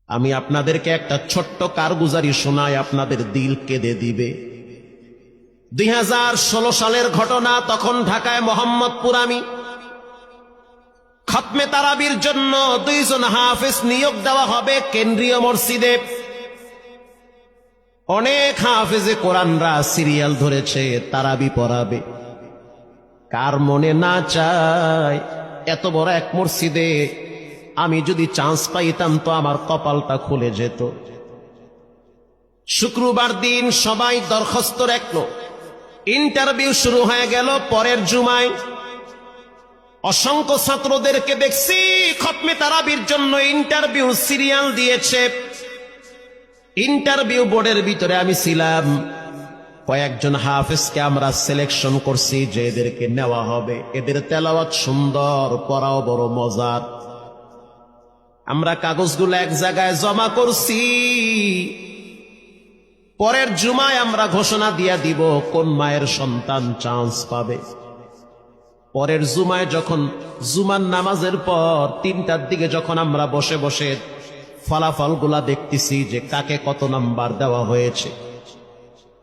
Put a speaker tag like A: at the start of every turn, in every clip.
A: আমি আপনাদেরকে একটা ছোট্ট কারগুজারি শোনাই, আপনাদের দিল কেঁদে দিবে। 2016 সালের ঘটনা। তখন ঢাকায় মোহাম্মদপুর আমি খতমে তারাবির জন্য 2 জন হাফেজ নিয়োগ দেওয়া হবে কেন্দ্রীয় মসজিদে। অনেক হাফেজে কোরআনরা সিরিয়াল ধরেছে তারাবি পড়াবে। কার মনে না চায় এত বড় এক মসজিদে আমি যদি চান্স পাইতাম তো আমার কপালটা খুলে যেত। শুক্রবার দিন সবাই দরখাস্ত রাখলো, ইন্টারভিউ শুরু হয়ে গেল। পরের জুমায় অসংখ্য ছাত্রদেরকে দেখছি খতমে তারাবির জন্য ইন্টারভিউ সিরিয়াল দিয়েছে। ইন্টারভিউ বোর্ডের ভিতরে আমি ছিলাম। কয়েকজন হাফেজকে আমরা সিলেকশন করছি যে এদেরকে নেওয়া হবে। এদের তেলাওয়াত সুন্দর, পড়াও বড় মজার। আমরা কাগজগুলো এক জায়গায় জমা করছি। পরের জুমায় আমরা ঘোষণা দিয়ে দিব কোন মায়ের সন্তান চান্স পাবে। পরের জুমায় যখন জুমার নামাজের পর 3টার দিকে যখন আমরা বসে বসে ফলাফলগুলা দেখতেছি যে কাকে কত নাম্বার দেওয়া হয়েছে,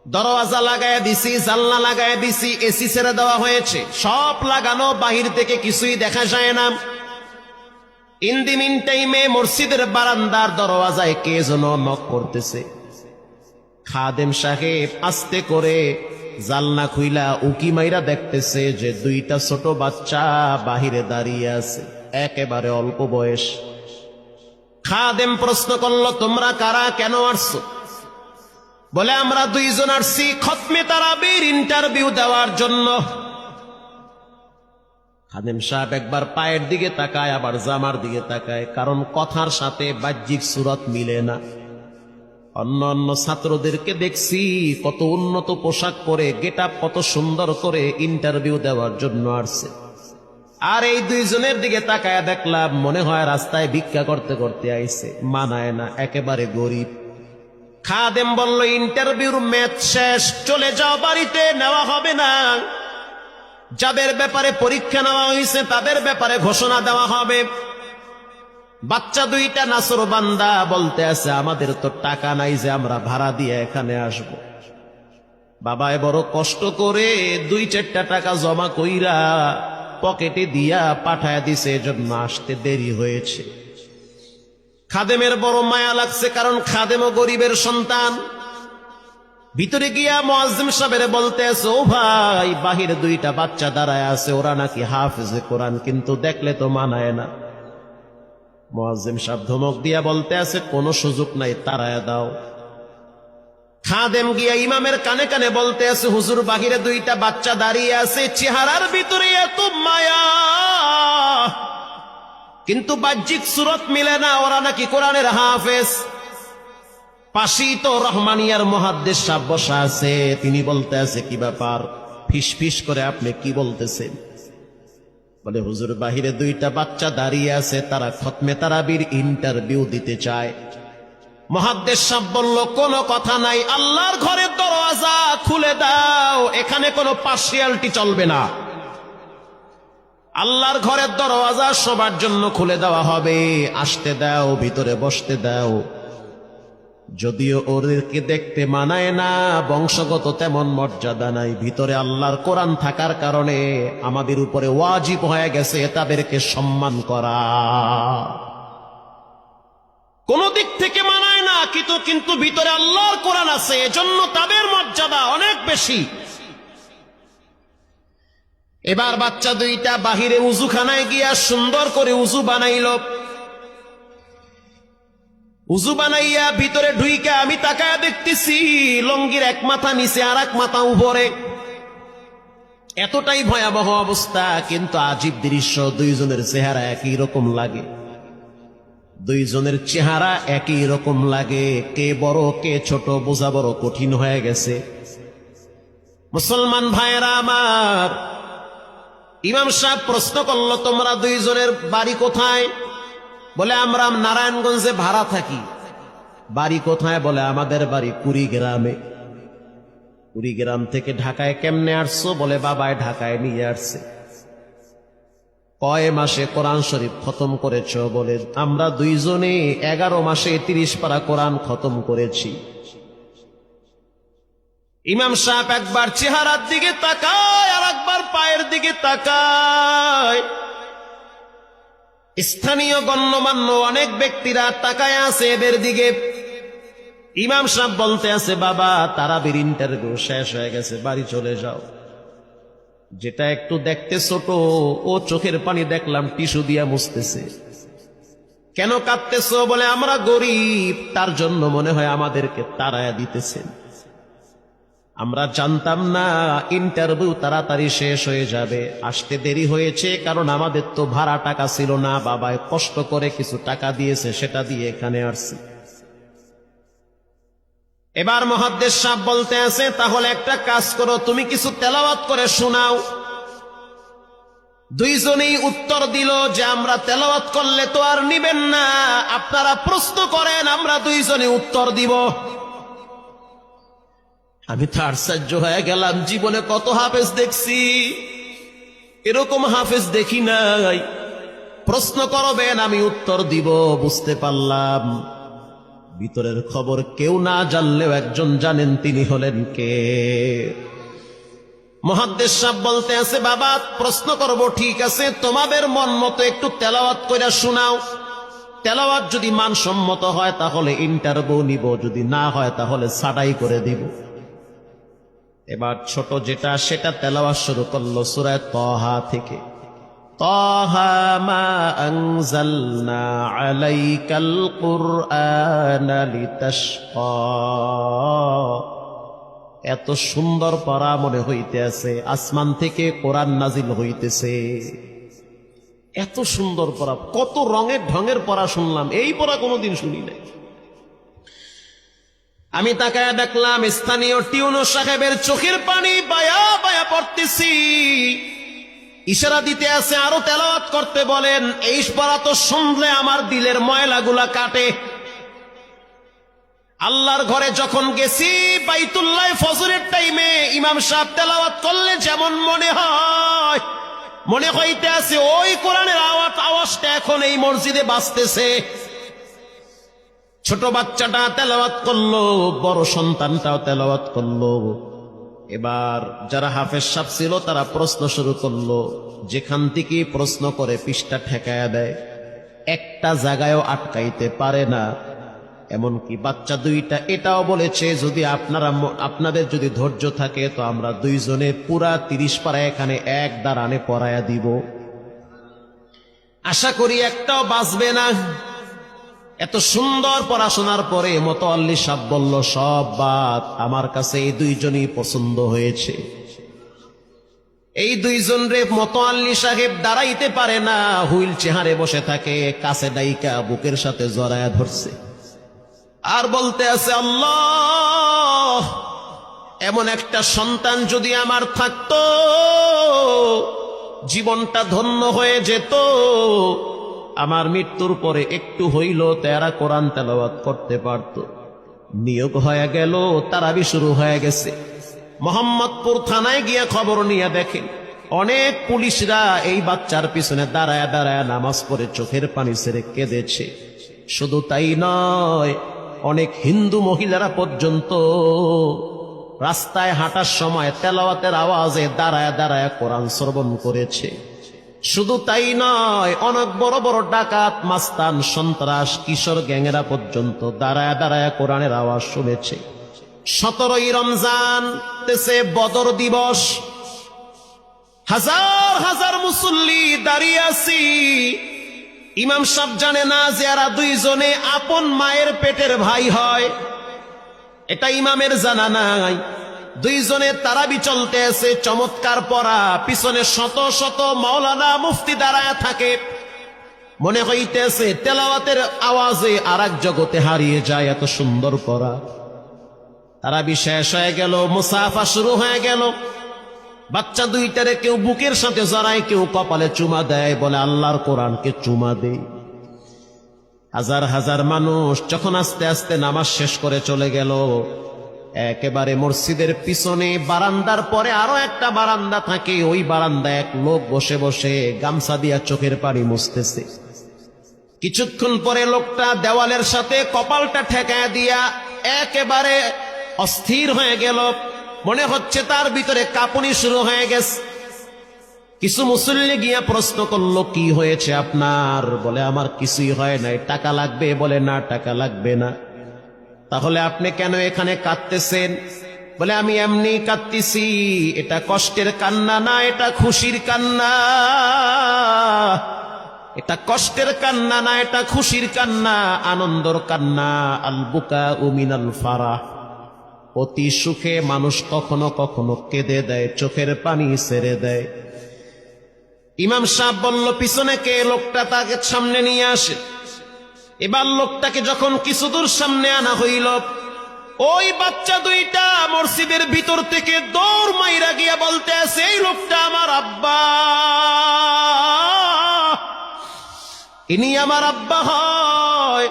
A: দরওয়াজা লাগায় দিছি, জানলা লাগায় দিছি, এসি ছেড়ে দেওয়া হয়েছে, সব লাগানো, বাহির থেকে কিছুই দেখা যায় না। ইন দি মিন টাইমে মসজিদের বারান্দার দরওয়াজায় কে যেন নক করতেছে। খাদেম সাহেব আস্তে করে জালনা খুইলা উকি মাইরা দেখতেছে যে 2টা ছোট বাচ্চা বাহিরে দাঁড়িয়ে আছে, একেবারে অল্প বয়স। খাদেম প্রশ্ন করলো, তোমরা কারা, কেন আসছো? বলে, আমরা 2 জন আসছি খতমে তারাবির ইন্টারভিউ দেওয়ার জন্য। খাদেম সাহেব একবার পায়ের দিকে তাকায়, আবার জামার দিকে তাকায়, কারণ কথার সাথে বাহ্যিক সুরত মিলে না। অন্য অন্য ছাত্রদেরকে দেখছি কত উন্নত পোশাক পরে, গেটআপ কত সুন্দর করে ইন্টারভিউ দেওয়ার জন্য আসছে। আর এই 2 জনের দিকে তাকায় দেখলাম মনে হয় রাস্তায় ভিক্ষা করতে করতে আইছে। মানায় না, একেবারে গরিব। খাদেম বলল, ইন্টারভিউর ম্যাচ শেষ, চলে যাও বাড়িতে, নেওয়া হবে না। যাদের ব্যাপারে পরীক্ষা নেওয়া হয়েছে তাদের ব্যাপারে ঘোষণা দেওয়া হবে। বাচ্চা 2টা নাসরবান্দা বলতে আছে, আমাদের তো টাকা নাই যে আমরা ভাড়া দিয়ে এখানে আসব। বাবায় বড় কষ্ট করে 2-4টা টাকা জমা কইরা পকেটে দিয়া পাঠায় দিছে, এজন্য আসতে দেরি হয়েছে। খাদেমের বড় মায়া লাগছে, কারণ খাদেমও গরিবের সন্তান। ভিতরে গিয়া মুয়াজ্জিম সাহেবের বলতে আছে, ও ভাই, বাহিরে 2টা বাচ্চা দাঁড়ায় আছে, ওরা নাকি হাফেজে কোরআন, কিন্তু দেখলে তো মানায় না। মুয়াজ্জিম সাহেব ধমক দিয়া বলতে আছে, কোনো সুযোগ নাই, তাড়ায় দাও। খাদেম গিয়া ইমামের কানে কানে বলতে আছে, হুজুর, বাহিরে 2টা বাচ্চা দাঁড়িয়ে আছে, চেহারার ভিতরে এত মায়া, কিন্তু বাহ্যিক সুরত মিলে না, ওরা নাকি কোরআনের হাফেজ। পাশেই তো রহমানিয়ার মুহাদ্দিস সাহেব বসা আছে, তিনি বলতে আছে, কি ব্যাপার, ফিস ফিস করে আপনি কি বলতেছেন? বলে, হুজুর, বাহিরে 2টা বাচ্চা দাঁড়িয়ে আছে, তারা খতমে তারাবির ইন্টারভিউ দিতে চায়। মুহাদ্দিস সাহেব বলল, কোনো কথা নাই, আল্লাহর ঘরের দরওয়াজা খুলে দাও, এখানে কোনো পার্সিয়ালিটি চলবে না। আল্লাহর ঘরের দরওয়াজা সবার জন্য খুলে দেওয়া হবে, আসতে দাও, ভিতরে বসতে দাও। যদিও ওদেরকে দেখতে মানায় না, বংশগত তেমন মর্যাদা নাই, ভিতরে আল্লাহর কোরআন থাকার কারণে আমাদের উপরে ওয়াজিব হয়ে গেছে তাদেরকে সম্মান করা। কোন দিক থেকে মানায় না, কিন্তু ভিতরে আল্লাহর কোরআন আছে, এজন্য তাদের মর্যাদা অনেক বেশি। এবার বাচ্চা 2টা বাহিরে উজুখানায় গিয়া সুন্দর করে উজু বানাইল। উজু বানাইয়া ভিতরে ঢুইকা আমি তাকায়া দেখতেছি লঙ্গির এক মাথা নিচে আর এক মাথা উপরে। এতটাই ভয়াবহ অবস্থা, কিন্তু আজীব দৃশ্য। 2 জনের চেহারা একই রকম লাগে, 2 জনের চেহারা একই রকম লাগে। কে বড় কে ছোট বোঝা বড় কঠিন হয়ে গেছে। মুসলমান ভাইয়েরা আমার, ইমাম সাহেব প্রশ্ন করলো, তোমরা 2 জনের বাড়ি কোথায়? বলে, আমরা নারায়ণগঞ্জে ভাড়া থাকি। বাড়ি কোথায়? বলে, আমাদের বাড়ি কুড়িগ্রামে। কুড়িগ্রাম থেকে ঢাকায় কেমনে আসছো? বলে, বাবায় ঢাকায় নিয়ে আসছে। কয় মাসে কোরআন শরীফ খতম করেছ? বলে আমরা দুইজনে 11 মাসে 30 পারা কোরআন খতম করেছি। ইমাম সাহেব একবার চেহারার দিকে তাকায় আর একবার পায়ের দিকে তাকায়। স্থানীয় গণ্যমান্য অনেক ব্যক্তিরা তাকায় আছে এদের দিকে। ইমাম সাহেব বলতে আছে, বাবা তারাবির ইন্টারভিউ শেষ হয়ে গেছে, বাড়ি চলে যাও। যেটা একটু দেখতে ছোট, ও চোখের পানি দেখলাম টিস্যু দিয়া মুছতেছে। কেন কাঁদতেছো? বলে আমরা গরিব, তার জন্য মনে হয় আমাদেরকে তাড়ায়া দিতেছেন। আমরা জানতাম না ইন্টারভিউ তাড়াতাড়ি শেষ হয়ে যাবে, আসতে দেরি হয়েছে কারণ আমাদের তো ভাড়া টাকা ছিল না, বাবায় কষ্ট করে কিছু টাকা দিয়েছে, সেটা দিয়ে এখানে আসছি। এবার মুহাদ্দিস সাহেব বলতে আছে, তাহলে একটা কাজ করো, তুমি কিছু তেলাওয়াত করে শোনাও। দুইজনেই উত্তর দিল যে আমরা তেলাওয়াত করলে তো আর নিবেন না, আপনারা প্রশ্ন করেন, আমরা দুইজনে উত্তর দিব। আমি তো আশ্চর্য হয়ে গেলাম, জীবনে কত হাফেজ দেখছি, এরকম হাফেজ দেখি নাই। প্রশ্ন করবেন, আমি উত্তর দিব। বুঝতে পারলাম ভিতরের খবর কেউ না জানলেও একজন জানেন, তিনি হলেন কে? মুহাদ্দিস সাহেব বলতে আছে, বাবা প্রশ্ন করব ঠিক আছে, তোমাদের মন মতো একটু তেলাওয়াত কইরা শোনাও। তেলাওয়াত যদি মানসম্মত হয় তাহলে ইন্টারভিউ নিব, যদি না হয় তাহলে ছাঁটাই করে দিব। এবার ছোট যেটা সেটা তেলাওয়াত শুরু করলো সূরা তাহা থেকে। তাহা মা আনজালনা আলাইকাল কুরআনা লিতাশকা। এত সুন্দর পড়া মনে হইতে আছে, আসমান থেকে কোরআন নাজিল হইতেছে। এত সুন্দর পড়া, কত রঙের ঢঙের পড়া শুনলাম, এই পড়া কোনোদিন শুনি নাই। আমি তাকায় দেখলাম স্থানীয় টিউনো সাহেবের চোখের পানি বায়া বায়া পড়তেছি। ইশারা দিতে আছে আরো তেলাওয়াত করতে বলেন। এই পড়া তো শুনলে আমার দিলের ময়লাগুলা কাটে। আল্লাহর ঘরে যখন গেছি বাইতুল্লাহ ফজরের টাইমে ইমাম সাহেব তেলাওয়াত করলে যেমন মনে হয়, মনে হইতে আছে ওই কোরআনের আওয়াজটা এখন এই মসজিদে বাজতেছে। ছোট বাচ্চাটা তেলাওয়াত করলো, বড় সন্তানটাও তেলাওয়াত করলো। এবার যারা হাফেজ সাহেব ছিল তারা প্রশ্ন শুরু করলো। যেখান থেকে প্রশ্ন করে পৃষ্ঠা ঠেকায়া দেয়, একটা জায়গায়ও আটকাইতে পারে না। এমনকি বাচ্চা দুইটা এটাও বলেছে, যদি আপনাদের যদি ধৈর্য থাকে তো আমরা দুইজনে পুরা 30 পারা এখানে এক দাঁড়ানে পড়ায়া দিব। আশা করি একটাও বাঁচবে না। এত সুন্দর পড়াশোনার পরে মোতাল্লি সাহেব বলল, সব বাদ, আমার কাছে এই দুইজনই পছন্দ হয়েছে। এই দুইজন রে মোতাল্লি সাহেব দাঁড়াইতে পারে না, হুইল চেয়ারে বসে থাকে, কাছে ডাইকা বুকের সাথে জড়ায়া ধরছে আর বলতে আছে, আল্লাহ এমন একটা সন্তান যদি আমার থাকতো জীবনটা ধন্য হয়ে যেত। আমার মৃত্যুর পরে একটু হইল তেরা কোরআন তেলাওয়াত করতে পারত। নিয়োগ হয়ে গেল, তারাবি শুরু হয়ে গেছে। মোহাম্মদপুর থানায় গিয়ে খবর নিয়ে দেখেন অনেক পুলিশরা এই বাচ্চার পিছনে দাঁড়ায় দাঁড়ায় নামাজ পড়ে চোখের পানি ছেড়ে কেঁদেছে। শুধু তাই নয়, অনেক হিন্দু মহিলারা পর্যন্ত রাস্তায় হাঁটার সময় তেলাওয়াতের আওয়াজে দাঁড়ায় দাঁড়ায় কোরআন শ্রবণ করেছে। শুধু তাই নয়, অনেক বড় বড় ডাকাত, মাস্তান, সন্ত্রাস, কিশোর গ্যাংয়েরা পর্যন্ত দাঁড়ায় দাঁড়ায় কোরআনের আওয়াজ শুনেছে। 17ই রমজান তেছে বদর দিবস, হাজার হাজার মুসল্লি দাঁড়িয়ে আছি। ইমাম সাহেব জানে না যে এরা দুইজনে আপন মায়ের পেটের ভাই হয়, এটা ইমামের জানা নাই। দুইজনে তারাবি চলতে আছে, চমৎকার পড়া, পিছনে শত শত মাওলানা মুফতি দাঁড়ায় থাকে। মনে হইতেছে তেলাওয়াতের আওয়াজে আর এক জগতে হারিয়ে যায়, এত সুন্দর পড়া। তারাবি শেষ হয়ে গেল, মুসাফা শুরু হয়ে গেল। বাচ্চা দুইটারে কেউ বুকের সাথে জড়ায়, কেউ কপালে চুমা দেয়, বলে আল্লাহর কোরআনকে চুমা দেই। হাজার হাজার মানুষ যখন আস্তে আস্তে নামাজ শেষ করে চলে গেল, একেবারে মসজিদের পিছনে বারান্দার পরে আরো একটা বারান্দা থাকে, ওই বারান্দায় এক লোক বসে বসে গামছা দিয়া চোখের পানি মুছতেছে। কিছুক্ষণ পরে লোকটা দেওয়ালের সাথে কপালটা ঠেকায় দিয়া একেবারে অস্থির হয়ে গেল, মনে হচ্ছে তার ভিতরে কাঁপুনি শুরু হয়ে গেছে। কিছু মুসল্লি গিয়া প্রশ্ন করলো, কি হয়েছে আপনার? বলে আমার কিছুই হয় নাই। টাকা লাগবে? বলে না, টাকা লাগবে না। তাহলে আপনি কেন এখানে কাঁদতেছেন? বলে আমি এমনি কাঁদতেছি, এটা কষ্টের কান্না না, এটা খুশির কান্না। এটা কষ্টের কান্না না, এটা খুশির কান্না, আনন্দর কান্না। আল বুকা মিনাল ফারাহ। অতি সুখে মানুষ কখনো কখনো কেঁদে দেয়, চোখের পানি ছেড়ে দেয়। ইমাম সাহেব বলল, পিছনে কে? লোকটা তাকে সামনে নিয়ে আসে। এবার লোকটাকে যখন কিছু দূর সামনে আনা হইল, ওই বাচ্চা দুইটা মসজিদের ভিতর থেকে দৌড় মাইরা গিয়া বলতে আছে, এই লোকটা আমার আব্বা, ইনি আমার আব্বা হয়।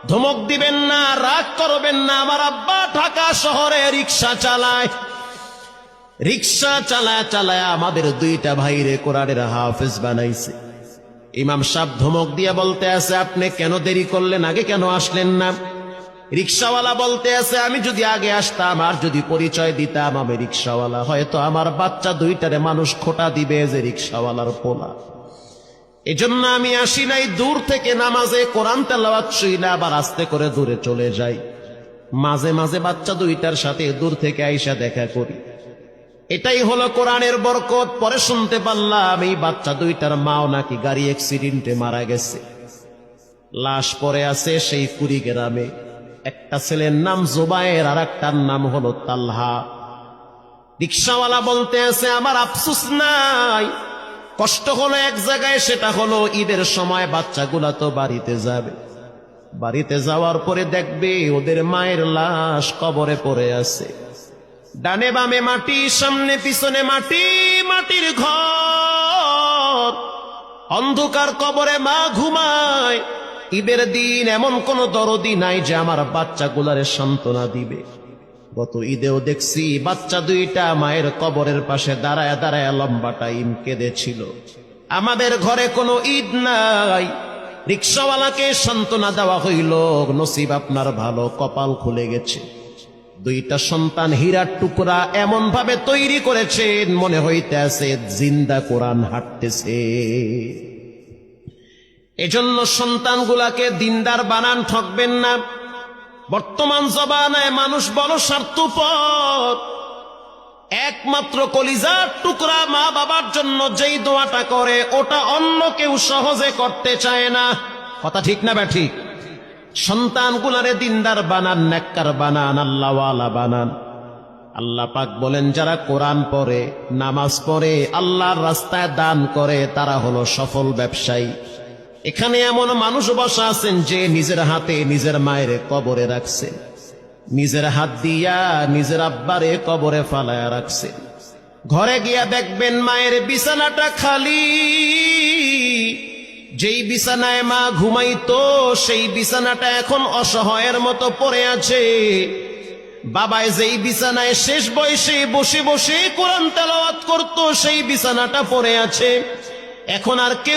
A: ধমক দিবেন না, রাগ করবেন না। আমার আব্বা ঢাকা শহরে রিক্সা চালায়, রিক্সা চালায় চালায় আমাদের দুইটা ভাইরে কোরআনের হাফেজ বানাইছে। ইমাম সাহেব ধমক দিয়া বলতে আছে, আপনি কেন দেরি করলেন? আগে কেন আসলেন না? রিক্সাওয়ালা বলতে আছে, আমি যদি আগে আসতাম আর যদি পরিচয় দিতাম আমি রিক্সাওয়ালা, হয়তো আমার বাচ্চা দুইটারে মানুষ খোটা দিবে যে রিক্সাওয়ালার পোলা। এজন্য আমি আসি নাই। দূর থেকে নামাজে কোরআন তেলাওয়াত শুইনা আবার আস্তে করে দূরে চলে যাই। মাঝে মাঝে বাচ্চা দুইটার সাথে দূর থেকে আইসা দেখা করি। এটাই হলো কোরআনের বরকত। পরে শুনতে পারলাম এই বাচ্চা দুইটার মাও নাকি গাড়ি অ্যাক্সিডেন্টে মারা গেছে। লাশ পড়ে আছে সেই কুড়িগ্রামে। একটা ছেলের নাম জুবায়ের আর একটার নাম হলো তালহা। রিক্সাওয়ালা বলতে আছে, আমার আফসোস নাই, কষ্ট হলো এক জায়গায়, সেটা হলো ঈদের সময় বাচ্চাগুলা তো বাড়িতে যাবে। বাড়িতে যাওয়ার পরে দেখবে ওদের মায়ের লাশ কবরে পড়ে আছে। ডানে বামে মাটি, সামনে পিছনে মাটি, মাটির ঘর, অন্ধকার কবরে মা ঘুমায়। ঈদের দিন এমন কোন দরদি নাই যে আমার বাচ্চাগুলারে সান্ত্বনা দিবে। গত ঈদেও দেখছি বাচ্চা দুইটা মায়ের কবরের পাশে দাঁড়ায় দাঁড়ায় লম্বা টাইম কেঁদেছিল। আমাদের ঘরে কোনো ঈদ নাই। রিক্সাওয়ালাকে সান্ত্বনা দেওয়া হইল, নসিব আপনার ভালো, কপাল খুলে গেছে। দুইটা সন্তান হীরার টুকরা এমন ভাবে তৈরি করেছেন, মনে হইতে আছে জিন্দা কোরআন হাঁটতেছে। এজন্য সন্তানগুলাকে দিনদার বানান, ঠকবেন না। বর্তমান জমানায় মানুষ বড় স্বার্থপর। একমাত্র কলিজার টুকরা মা বাবার জন্য যেই দোয়াটা করে ওটা অন্য কেউ সহজে করতে চায় না। কথা ঠিক না ব্যাঠিক? সন্তানগুলারে দিনদার বানান, নেককার বানান, আল্লাহওয়ালা বানান। আল্লাহ পাক বলেন, যারা কোরআন পড়ে, নামাজ পড়ে, আল্লাহর রাস্তায় দান করে, তারা হলো সফল ব্যবসায়ী। এখানে এমন মানুষ বসা আছেন যে নিজের হাতে নিজের মায়ের কবরে রাখছে, নিজের হাত দিয়া নিজের আব্বারে কবরে ফালায়া রাখছে। ঘরে গিয়া দেখবেন মায়ের বিছানাটা খালি। যেই বিছানায় মা ঘুমাইতো সেই বিছানাটা এখন অসহায়ের মতো পড়ে আছে। বাবায় যেই বিছানায় শেষ বয়সে বসে বসে কোরআন তেলাওয়াত করতো সেই বিছানাটা পড়ে আছে। এখন আর কেউ